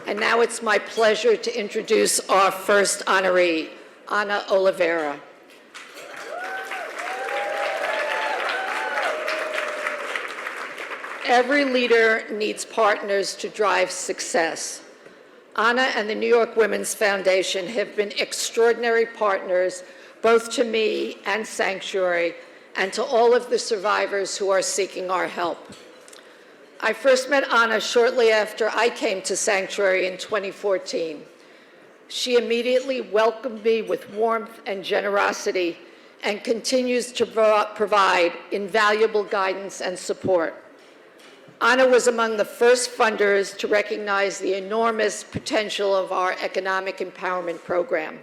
And now it's my pleasure to introduce our first honoree, Ana Oliveira. Every leader needs partners to drive success. Ana and the New York Women's Foundation have been extraordinary partners, both to me and Sanctuary, and to all of the survivors who are seeking our help. I first met Ana shortly after I came to Sanctuary in 2014. She immediately welcomed me with warmth and generosity and continues to provide invaluable guidance and support. Ana was among the first funders to recognize the enormous potential of our economic empowerment program.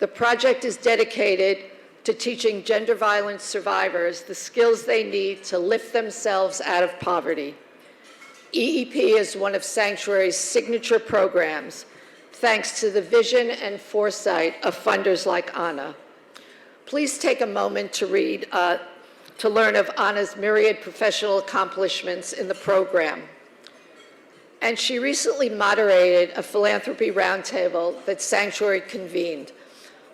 The project is dedicated to teaching gender violence survivors the skills they need to lift themselves out of poverty. EEP is one of Sanctuary's signature programs, thanks to the vision and foresight of funders like Ana. Please take a moment to learn of Ana's myriad professional accomplishments in the program. And she recently moderated a philanthropy roundtable that Sanctuary convened,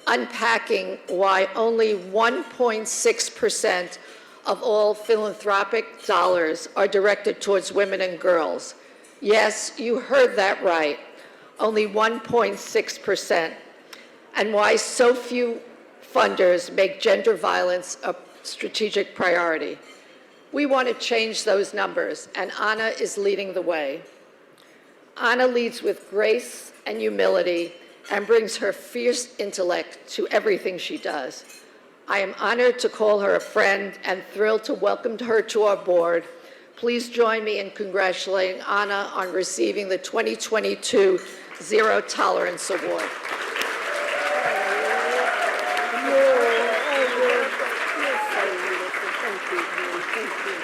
unpacking why only 1.6% of all philanthropic dollars are directed towards women and girls. Yes, you heard that right, only 1.6%, and why so few funders make gender violence a strategic priority. We want to change those numbers, and Ana is leading the way. Ana leads with grace and humility and brings her fierce intellect to everything she does. I am honored to call her a friend and thrilled to welcome her to our board. Please join me in congratulating Ana on receiving the 2022 Zero Tolerance Award.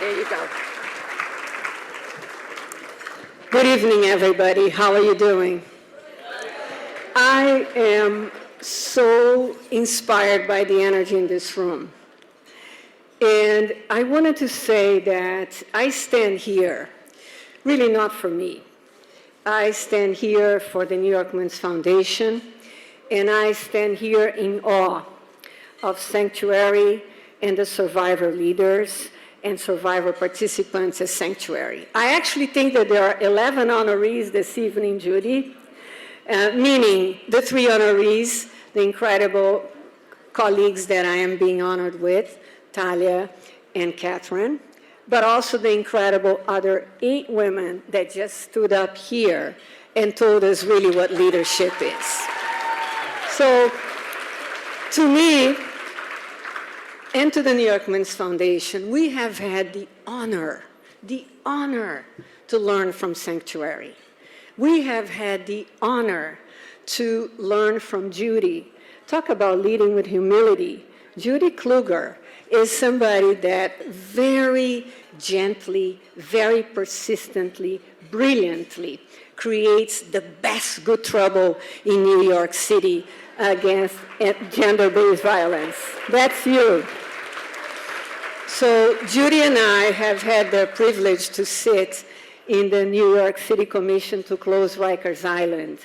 There you go. Good evening, everybody. How are you doing? I am so inspired by the energy in this room. And I wanted to say that I stand here, really not for me. I stand here for the New York Women's Foundation, and I stand here in awe of Sanctuary and the survivor leaders and survivor participants at Sanctuary. I actually think that there are 11 honorees this evening, Judy, meaning the 3 honorees, the incredible colleagues that I am being honored with, Talia and Catherine, but also the incredible other 8 women that just stood up here and told us really what leadership is. So, to me, and to the New York Women's Foundation, we have had the honor to learn from Sanctuary. We have had the honor to learn from Judy. Talk about leading with humility. Judy Kluger is somebody that very gently, very persistently, brilliantly creates the best good trouble in New York City against gender-based violence. That's you. So Judy and I have had the privilege to sit in the New York City Commission to close Rikers Island.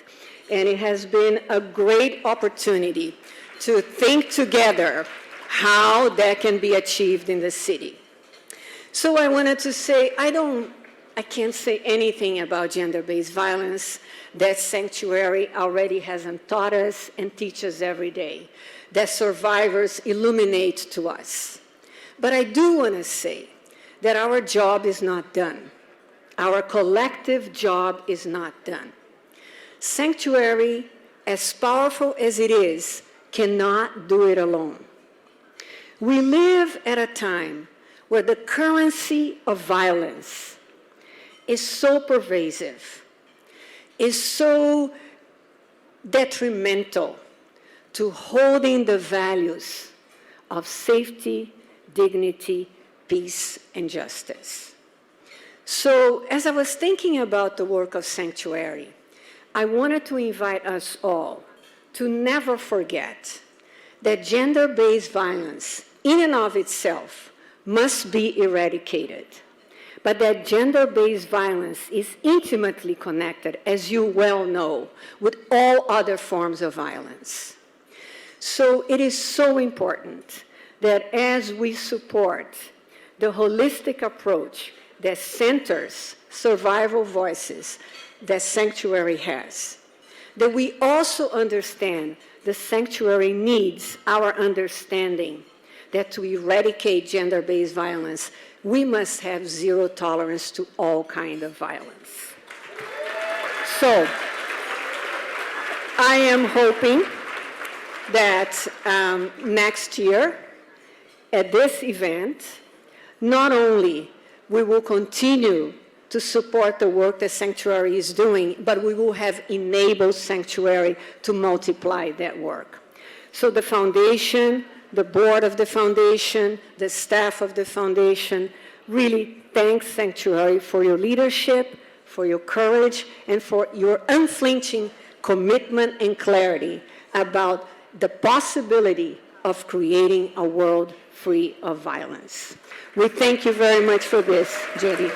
And it has been a great opportunity to think together how that can be achieved in the city. So I wanted to say, I can't say anything about gender-based violence that Sanctuary already hasn't taught us and teaches every day, that survivors illuminate to us. But I do want to say that our job is not done. Our collective job is not done. Sanctuary, as powerful as it is, cannot do it alone. We live at a time where the currency of violence is so pervasive, is so detrimental to holding the values of safety, dignity, peace, and justice. So as I was thinking about the work of Sanctuary, I wanted to invite us all to never forget that gender-based violence in and of itself must be eradicated. but that gender-based violence is intimately connected, as you well know, with all other forms of violence. So it is so important that as we support the holistic approach that centers survival voices that Sanctuary has, that we also understand the Sanctuary needs our understanding that to eradicate gender-based violence, we must have zero tolerance to all kinds of violence. So I am hoping that next year at this event, not only we will continue to support the work that Sanctuary is doing, but we will have enabled Sanctuary to multiply that work. So the foundation, the board of the foundation, the staff of the foundation, really thanks Sanctuary for your leadership, for your courage, and for your unflinching commitment and clarity about the possibility of creating a world free of violence. We thank you very much for this, Judy.